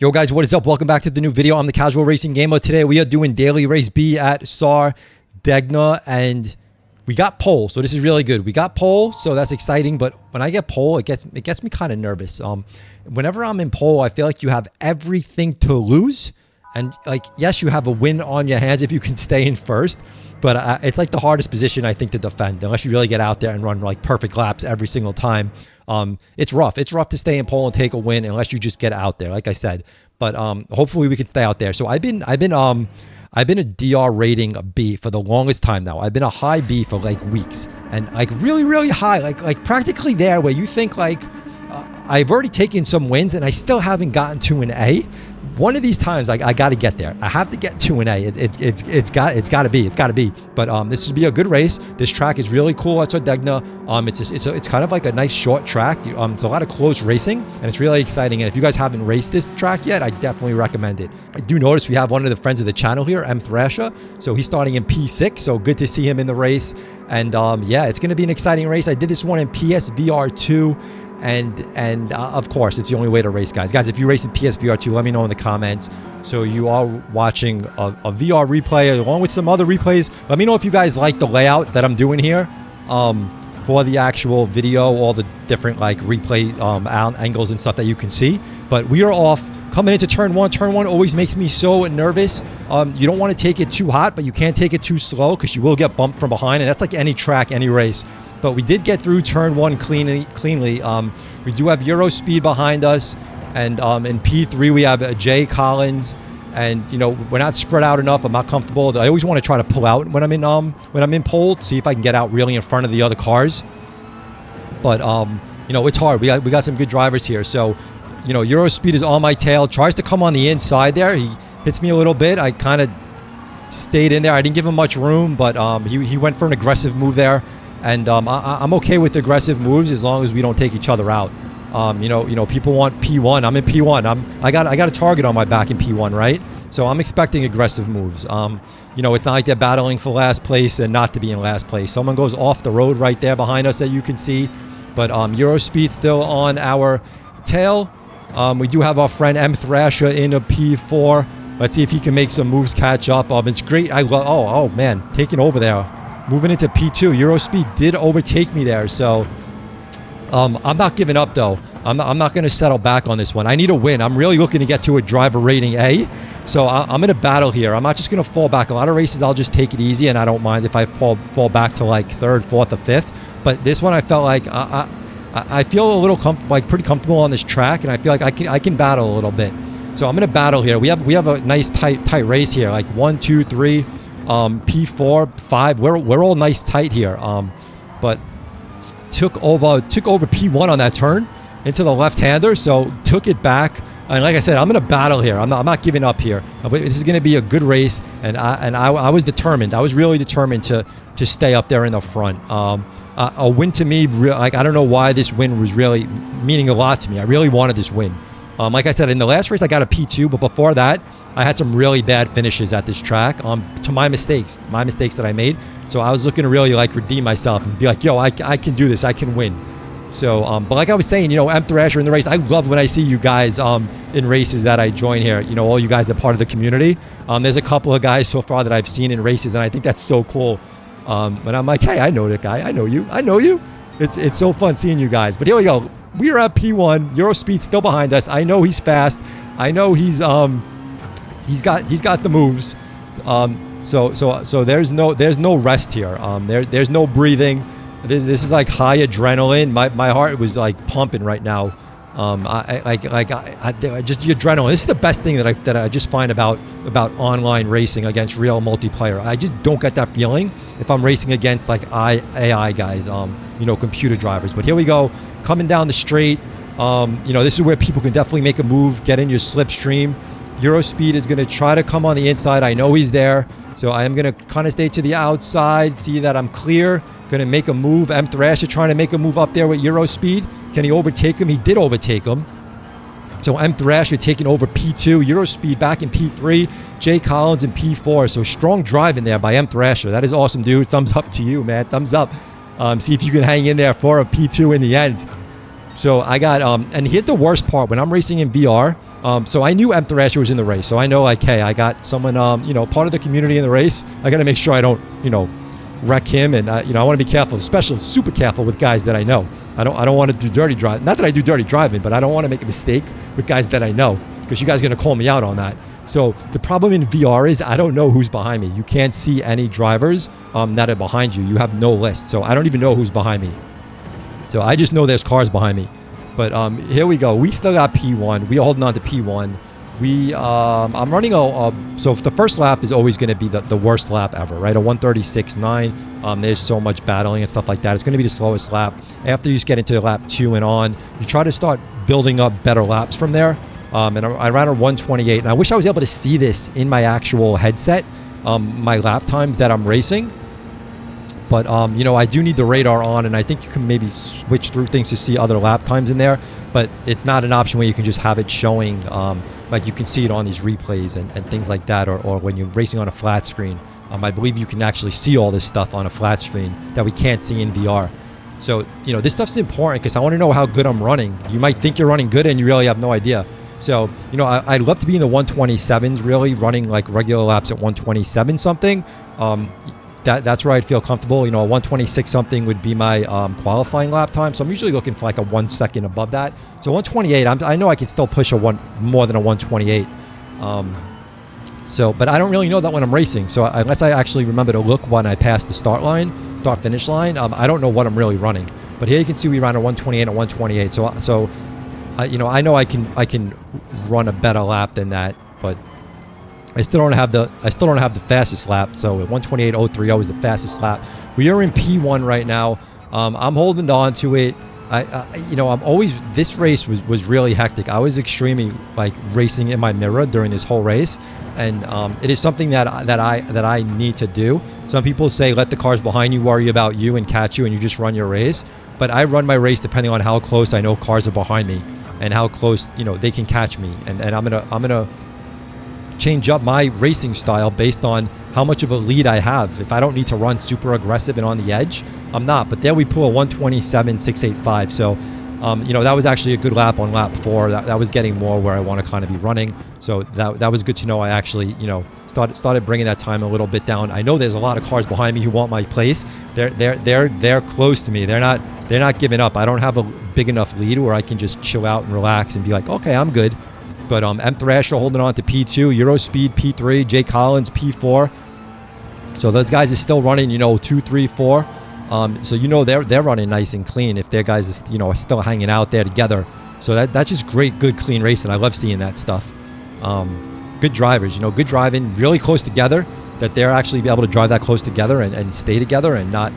Yo guys, what is up? Welcome back to the new video. I'm the Casual Racing Gamer. Today we are doing Daily Race B at Sardegna, and we got pole, so this is really good. We got pole, so that's exciting, but when I get pole, it gets me kind of nervous. Whenever I'm in pole, I feel like you have everything to lose, and like, yes, you have a win on your hands if you can stay in first, but it's like the hardest position, I think, to defend, unless you really get out there and run like perfect laps every single time. It's rough. It's rough to stay in pole and take a win unless you just get out there, like I said. But hopefully we can stay out there. So I've been a DR rating a B for the longest time now. I've been a high B for like weeks, and like really high, like practically there, where you think like I've already taken some wins and I still haven't gotten to an A. One of these times, I got to get there. I have to get to an A. It's got to be. But this should be a good race. This track is really cool at Sardegna. It's kind of like a nice short track. It's a lot of close racing, and it's really exciting. And if you guys haven't raced this track yet, I definitely recommend it. I do notice we have one of the friends of the channel here, M Thrasher. So he's starting in P6. So good to see him in the race. And yeah, it's going to be an exciting race. I did this one in PSVR2. And of course, it's the only way to race, guys. Guys, if you race in PSVR2, let me know in the comments. So you are watching a VR replay along with some other replays. Let me know if you guys like the layout that I'm doing here for the actual video, all the different like replay angles and stuff that you can see. But we are off coming into turn one. Turn one always makes me so nervous. You don't want to take it too hot, but you can't take it too slow because you will get bumped from behind. And that's like any track, any race. But we did get through turn one cleanly. We do have Euro Speed behind us, and in P3 we have Jay Collins, and you know, we're not spread out enough. I'm not comfortable. I always want to try to pull out when I'm in pole, see if I can get out really in front of the other cars. But you know, it's hard. We got some good drivers here. So you know, Euro Speed is on my tail. Tries to come on the inside there. He hits me a little bit. I kind of stayed in there. I didn't give him much room, but he went for an aggressive move there. And I'm okay with aggressive moves as long as we don't take each other out. You know, people want P1. I'm in P1. I got a target on my back in P1, right? So I'm expecting aggressive moves. You know, it's not like they're battling for last place and not to be in last place. Someone goes off the road right there behind us that you can see. But Euro Speed still on our tail. We do have our friend M Thrasher in a P4. Let's see if he can make some moves catch up. It's great. Oh man, taking over there. Moving into P2, Euro Speed did overtake me there, so I'm not giving up though. I'm not going to settle back on this one. I need a win. I'm really looking to get to a driver rating A, so I'm in a battle here. I'm not just going to fall back. A lot of races I'll just take it easy, and I don't mind if I fall back to like third, fourth, or fifth. But this one I felt like I feel a little pretty comfortable on this track, and I feel like I can battle a little bit. So I'm in a battle here. We have a nice tight race here, like 1, 2, 3. P4, 5, we're all nice tight here, but took over P1 on that turn into the left-hander, so took it back. And like I said, I'm in a battle here. I'm not giving up here. This is going to be a good race, and I was determined. I was really determined to stay up there in the front. A win to me, like, I don't know why this win was really meaning a lot to me. I really wanted this win. Like I said, in the last race I got a P2, but before that I had some really bad finishes at this track to my mistakes that I made. So I was looking to really like redeem myself and be like, yo, I can do this, I can win. So but like I was saying, you know, M Thrasher in the race, I love when I see you guys in races that I join here, you know, all you guys that are part of the community. There's a couple of guys so far that I've seen in races, and I think that's so cool. But I'm like, hey, I know that guy, I know you. It's so fun seeing you guys. But here we go. We are at P1. Euro Speed still behind us. I know he's fast. I know he's got the moves. So there's no rest here. There's no breathing. This is like high adrenaline. My heart was like pumping right now. Just the adrenaline. This is the best thing that I just find about online racing against real multiplayer. I just don't get that feeling if I'm racing against like AI guys, you know, computer drivers. But here we go, coming down the straight. You know, this is where people can definitely make a move, get in your slipstream. Euro Speed is going to try to come on the inside. I know he's there, so I am going to kind of stay to the outside, see that I'm clear. Going to make a move. M Thrasher trying to make a move up there with Euro Speed. Can he overtake him? He did overtake him. So M Thrasher taking over P2. Euro Speed back in P3. Jay Collins in P4. So strong drive in there by M Thrasher. That is awesome, dude. Thumbs up to you, man. Thumbs up. See if you can hang in there for a P2 in the end. So I got, and here's the worst part. When I'm racing in VR, So I knew M Thrasher was in the race. So I know, like, hey, I got someone, part of the community in the race. I got to make sure I don't, wreck him. And, I want to be careful, especially super careful with guys that I know. I don't want to do dirty drive. Not that I do dirty driving, but I don't want to make a mistake with guys that I know, because you guys are going to call me out on that. So the problem in VR is I don't know who's behind me. You can't see any drivers that are behind you. You have no list. So I don't even know who's behind me. So I just know there's cars behind me. But here we go. We still got P1. We are holding on to P1. I'm running so the first lap is always going to be the worst lap ever, right? A 136.9. There's so much battling and stuff like that. It's going to be the slowest lap. After you just get into lap 2 and on, you try to start building up better laps from there. And I ran a 128. And I wish I was able to see this in my actual headset, my lap times that I'm racing. But, I do need the radar on, and I think you can maybe switch through things to see other lap times in there. But it's not an option where you can just have it showing, like you can see it on these replays and things like that, or when you're racing on a flat screen. I believe you can actually see all this stuff on a flat screen that we can't see in VR. So, this stuff's important because I want to know how good I'm running. You might think you're running good and you really have no idea. So, I'd love to be in the 127s, really, running like regular laps at 127 something. That's where I'd feel comfortable. A 126 something would be my qualifying lap time. So I'm usually looking for like a 1 second above that. So 128, I know I can still push more than a 128. But I don't really know that when I'm racing. So unless I actually remember to look when I pass the start finish line, I don't know what I'm really running. But here you can see we ran a 128 and a 128. So I know I can run a better lap than that, but I still don't have the fastest lap. So 128.030 is the fastest lap. We are in P1 right now. I'm holding on to it. This race was really hectic. I was extremely racing in my mirror during this whole race, and it is something that I need to do. Some people say let the cars behind you worry about you and catch you, and you just run your race. But I run my race depending on how close I know cars are behind me and how close they can catch me. And I'm gonna change up my racing style based on how much of a lead I have. If I don't need to run super aggressive and on the edge, I'm not. But there we pull a 127.685. So, that was actually a good lap on lap 4. That was getting more where I want to kind of be running. So that was good to know. I actually, started bringing that time a little bit down. I know there's a lot of cars behind me who want my place. They're close to me. They're not giving up. I don't have a big enough lead where I can just chill out and relax and be like, okay, I'm good. But M Thrasher holding on to P2, Eurospeed P3, Jay Collins P4. So those guys are still running, 2, 3, 4. So they're running nice and clean if their guys are still hanging out there together. So that's just great, good, clean racing. I love seeing that stuff. Good drivers, good driving, really close together. That they're actually be able to drive that close together and stay together and not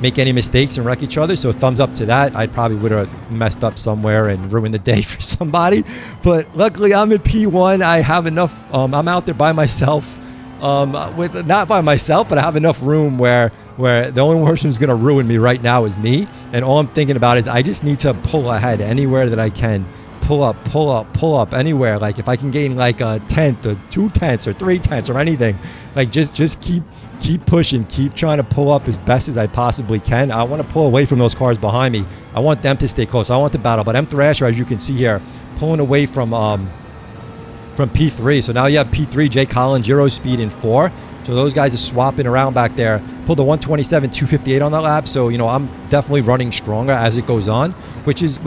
make any mistakes and wreck each other. So thumbs up to that. I probably would have messed up somewhere and ruined the day for somebody. But luckily I'm at P1. I have enough. I'm out there by myself. Not by myself, but I have enough room where the only person who's going to ruin me right now is me. And all I'm thinking about is I just need to pull ahead anywhere that I can. Pull up anywhere. Like if I can gain like a 10th or 2 tenths or 3 tenths or anything, like just keep pushing, keep trying to pull up as best as I possibly can. I want to pull away from those cars behind me. I want them to stay close. I want the battle. But M Thrasher, as you can see here, pulling away from P3. So now you have P3, Jay Collins, Eurospeed in 4. So those guys are swapping around back there. Pulled a 127, 258 on that lap. So I'm definitely running stronger as it goes on, which is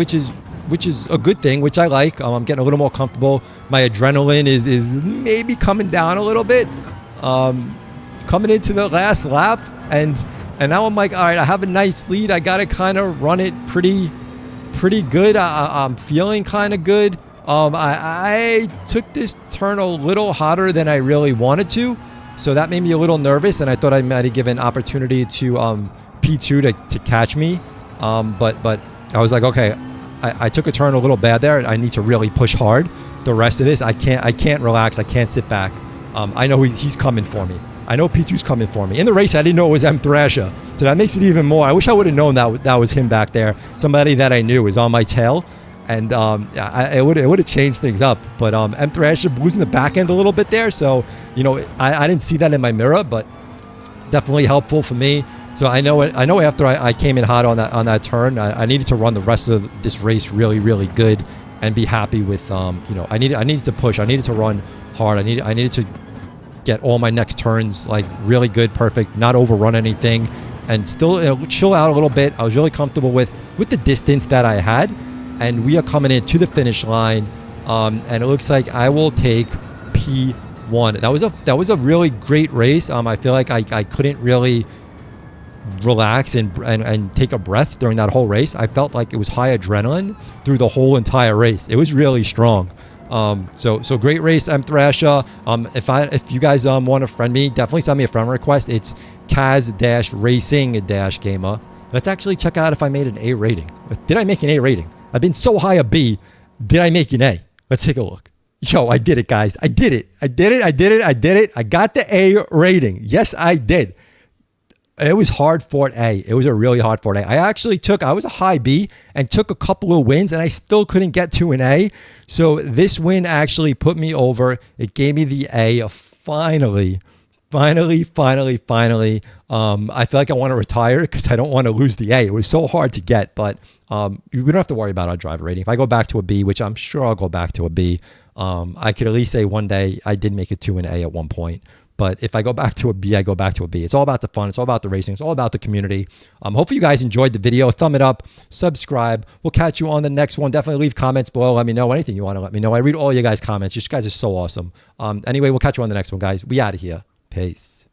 a good thing, which I like. I'm getting a little more comfortable. My adrenaline is maybe coming down a little bit. Coming into the last lap, and now I'm like, all right, I have a nice lead. I got to kind of run it pretty good. I'm feeling kind of good. I took this turn a little hotter than I really wanted to, so that made me a little nervous, and I thought I might have given opportunity to P2 to catch me. But I was like, okay, I took a turn a little bad there. I need to really push hard. The rest of this, I can't relax. I can't sit back. I know he's coming for me. I know P2's coming for me. In the race, I didn't know it was M Thrasher, so that makes it even more. I wish I would have known that was him back there. Somebody that I knew was on my tail, and it would have changed things up. But M Thrasher losing the back end a little bit there, so I didn't see that in my mirror, but definitely helpful for me. So I know after I came in hot on that turn, I needed to run the rest of this race really, really good and be happy with, you know, I needed to push. I needed to run hard. I needed to get all my next turns like really good, perfect, not overrun anything, and still, you know, chill out a little bit. I was really comfortable with the distance that I had, and we are coming into the finish line, and it looks like I will take P1. That was a really great race. I feel like I couldn't really relax and take a breath during that whole race. I felt like it was high adrenaline through the whole entire race. It was really strong. So great race, M Thrasher. If you guys want to friend me, definitely send me a friend request. It's Kaz-Racing-Gamer. Let's actually check out if I made an A rating. Did I make an A rating? I've been so high a B. Did I make an A? Let's take a look. Yo, I did it, guys. I did it. I got the A rating. Yes, I did. It was hard fought A. It was a really hard fought A. I was a high B and took a couple of wins, and I still couldn't get to an A. So this win actually put me over. It gave me the A finally. I feel like I want to retire because I don't want to lose the A. It was so hard to get, but we don't have to worry about our driver rating. If I go back to a B, which I'm sure I'll go back to a B, I could at least say one day I did make it to an A at one point. But if I go back to a B, I go back to a B. It's all about the fun. It's all about the racing. It's all about the community. Hopefully you guys enjoyed the video. Thumb it up, subscribe. We'll catch you on the next one. Definitely leave comments below. Let me know anything you want to let me know. I read all you guys' comments. You guys are so awesome. Anyway, we'll catch you on the next one, guys. We out of here. Peace.